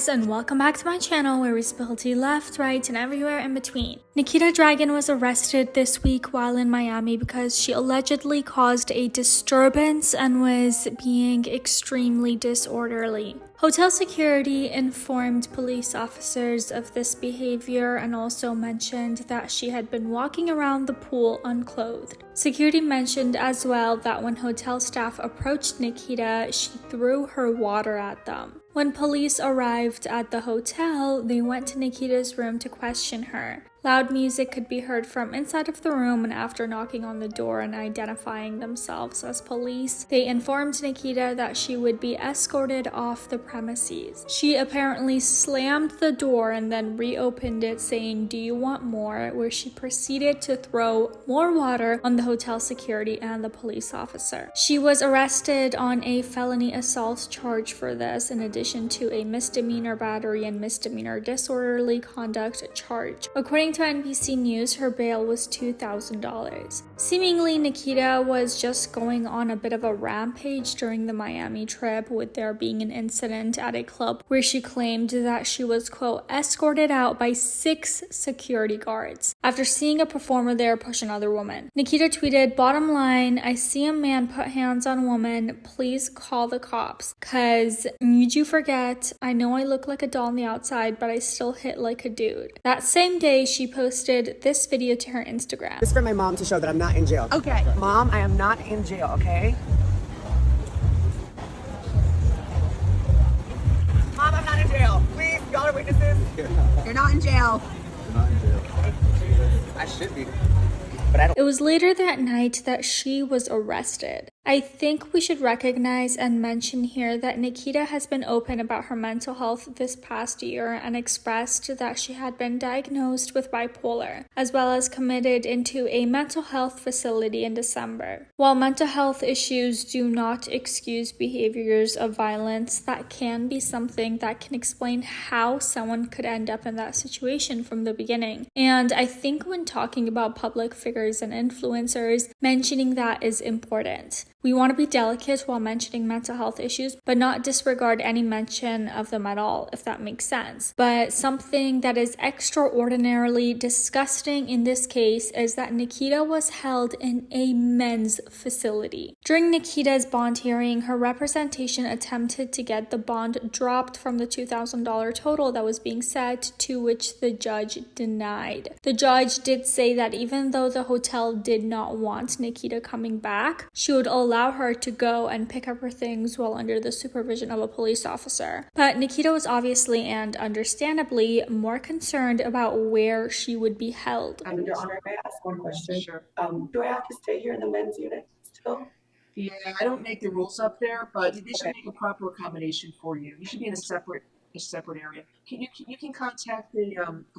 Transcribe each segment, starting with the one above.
guys, and welcome back to my channel where we spill tea left, right, and everywhere in between. Nikita Dragon was arrested this week while in Miami because she allegedly caused a disturbance and was being extremely disorderly. Hotel security informed police officers of this behavior and also mentioned that she had been walking around the pool unclothed. Security mentioned as well that when hotel staff approached Nikita, she threw her water at them. When police arrived at the hotel, they went to Nikita's room to question her. Loud music could be heard from inside of the room, and after knocking on the door and identifying themselves as police, they informed Nikita that she would be escorted off the premises. She apparently slammed the door and then reopened it saying, "Do you want more?" where she proceeded to throw more water on the hotel security and the police officer. She was arrested on a felony assault charge for this, in addition to a misdemeanor battery and misdemeanor disorderly conduct charge. According to NBC News, her bail was $2,000. Seemingly, Nikita was just going on a bit of a rampage during the Miami trip, with there being an incident at a club where she claimed that she was, quote, escorted out by 6 security guards after seeing a performer there push another woman. Nikita tweeted, "Bottom line, I see a man put hands on woman. Please call the cops. Cause you forget, I know I look like a doll on the outside, but I still hit like a dude." That same day, she posted this video to her Instagram. This is for my mom to show that I'm not in jail. Okay. Mom, I am not in jail, okay? Mom, I'm not in jail. Please, y'all are witnesses. You're not in jail. I should be, but I don't. It was later that night that she was arrested. I think we should recognize and mention here that Nikita has been open about her mental health this past year and expressed that she had been diagnosed with bipolar, as well as committed into a mental health facility in December. While mental health issues do not excuse behaviors of violence, that can be something that can explain how someone could end up in that situation from the beginning. And I think when talking about public figures and influencers, mentioning that is important. We want to be delicate while mentioning mental health issues, but not disregard any mention of them at all, if that makes sense. But something that is extraordinarily disgusting in this case is that Nikita was held in a men's facility. During Nikita's bond hearing, her representation attempted to get the bond dropped from the $2,000 total that was being set, to which the judge denied. The judge did say that even though the hotel did not want Nikita coming back, she would allow her to go and pick up her things while under the supervision of a police officer. But Nikita was obviously and understandably more concerned about where she would be held. Your Honor, may I ask one question? Sure. Do I have to stay here in the men's unit still? Yeah, I don't make the rules up there, but they should make a proper accommodation for you. You should be in a separate area. You can contact the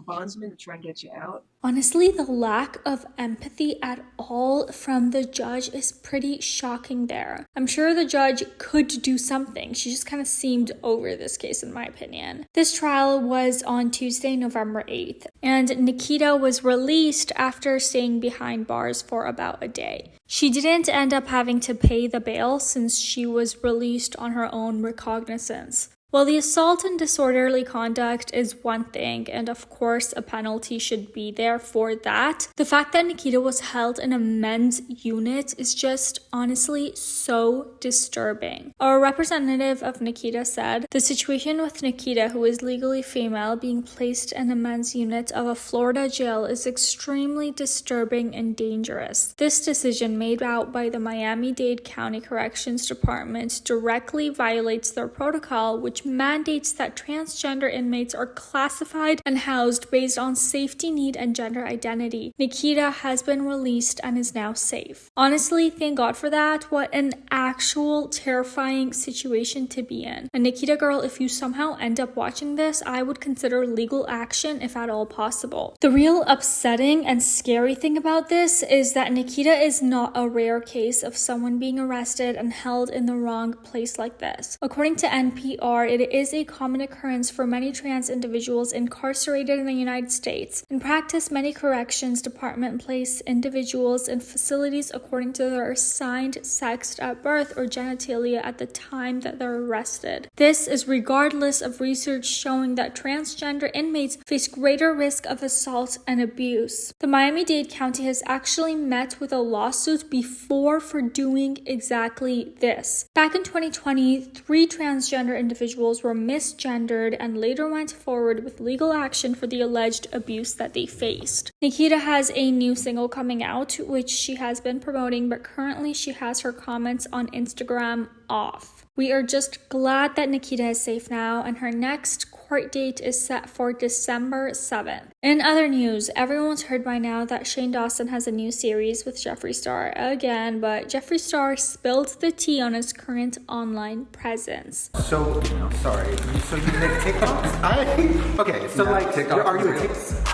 bondsman to try and get you out. Honestly, the lack of empathy at all from the judge is pretty shocking there. I'm sure the judge could do something. She just kind of seemed over this case, in my opinion. This trial was on Tuesday, November 8th, and Nikita was released after staying behind bars for about a day. She didn't end up having to pay the bail since she was released on her own recognizance. While the assault and disorderly conduct is one thing, and of course a penalty should be there for that, the fact that Nikita was held in a men's unit is just honestly so disturbing. A representative of Nikita said, "The situation with Nikita, who is legally female, being placed in a men's unit of a Florida jail is extremely disturbing and dangerous. This decision made out by the Miami-Dade County Corrections Department directly violates their protocol, which mandates that transgender inmates are classified and housed based on safety need and gender identity. Nikita has been released and is now safe." Honestly, thank God for that. What an actual terrifying situation to be in. And Nikita girl, if you somehow end up watching this, I would consider legal action if at all possible. The real upsetting and scary thing about this is that Nikita is not a rare case of someone being arrested and held in the wrong place like this. According to NPR, Star, it is a common occurrence for many trans individuals incarcerated in the United States. In practice, many corrections departments place individuals in facilities according to their assigned sex at birth or genitalia at the time that they're arrested. This is regardless of research showing that transgender inmates face greater risk of assault and abuse. The Miami-Dade County has actually met with a lawsuit before for doing exactly this. Back in 2020, 3 transgender individuals were misgendered and later went forward with legal action for the alleged abuse that they faced. Nikita has a new single coming out, which she has been promoting, but currently she has her comments on Instagram off. We are just glad that Nikita is safe now, and her next court date is set for December 7th. In other news, everyone's heard by now that Shane Dawson has a new series with Jeffree Star again, but Jeffree Star spilled the tea on his current online presence. So, sorry, so you make TikToks? Okay, so like, are you a TikTok?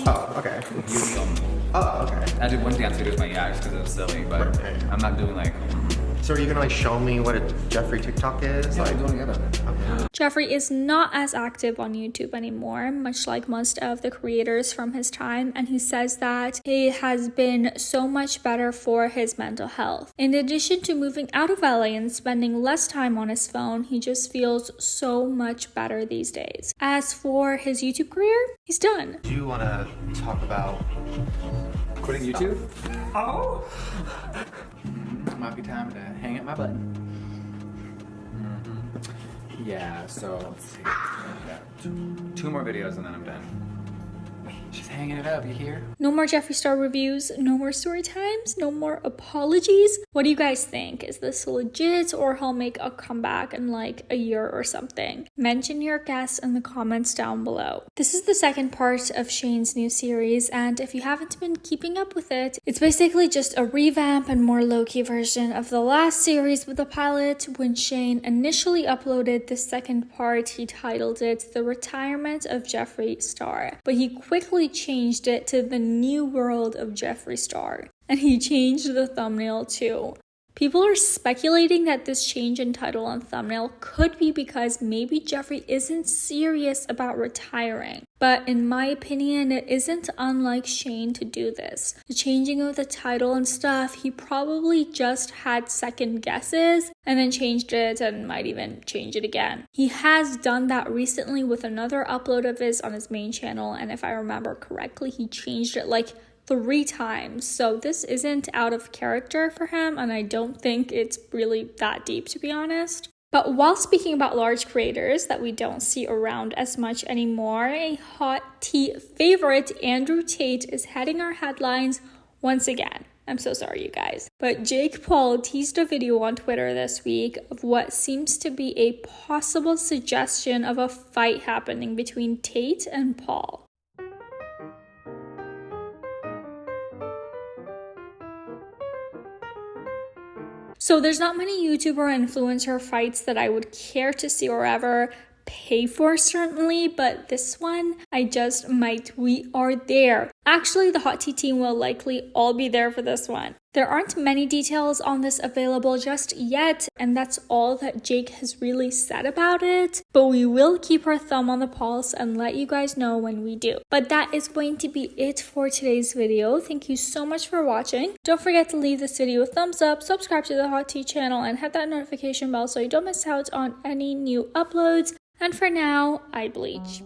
Oh, okay. Oh, okay. I did one dance video with my ex because it was silly, but Okay. I'm not doing like. So are you gonna like show me what a Jeffree TikTok is? Yeah, Like, I'm doing it. okay. Jeffree is not as active on YouTube anymore, much like most of the creators from his time, and he says that it has been so much better for his mental health. In addition to moving out of LA and spending less time on his phone, he just feels so much better these days. As for his YouTube career, he's done. Do you wanna talk about Quitting YouTube? Oh! Might be time to hang up my button. Yeah, so let's see. Yeah, two more videos and then I'm done. Just hanging it up, you hear? No more Jeffree Star reviews, no more story times, no more apologies. What do you guys think? Is this legit, or he'll make a comeback in like a year or something? Mention your guess in the comments down below. This is the second part of Shane's new series, and if you haven't been keeping up with it, it's basically just a revamp and more low-key version of the last series with the pilot. When Shane initially uploaded the second part, he titled it The Retirement of Jeffree Star, but he quickly changed it to The New World of Jeffree Star, and he changed the thumbnail too. People are speculating that this change in title and thumbnail could be because maybe Jeffree isn't serious about retiring. But in my opinion, it isn't unlike Shane to do this. The changing of the title and stuff, he probably just had second guesses and then changed it and might even change it again. He has done that recently with another upload of his on his main channel, and if I remember correctly, he changed it like 3 times. So this isn't out of character for him, and I don't think it's really that deep, to be honest. But while speaking about large creators that we don't see around as much anymore, a hot tea favorite, Andrew Tate, is heading our headlines once again. I'm so sorry, you guys. But Jake Paul teased a video on Twitter this week of what seems to be a possible suggestion of a fight happening between Tate and Paul. So there's not many YouTuber or influencer fights that I would care to see or ever pay for, certainly, but this one I just might. We are there. Actually, the Hot Tea team will likely all be there for this one. There aren't many details on this available just yet, and that's all that Jake has really said about it, but we will keep our thumb on the pulse and let you guys know when we do. But that is going to be it for today's video. Thank you so much for watching. Don't forget to leave this video a thumbs up, subscribe to the Hot Tea channel, and hit that notification bell so you don't miss out on any new uploads. And for now, I bleach.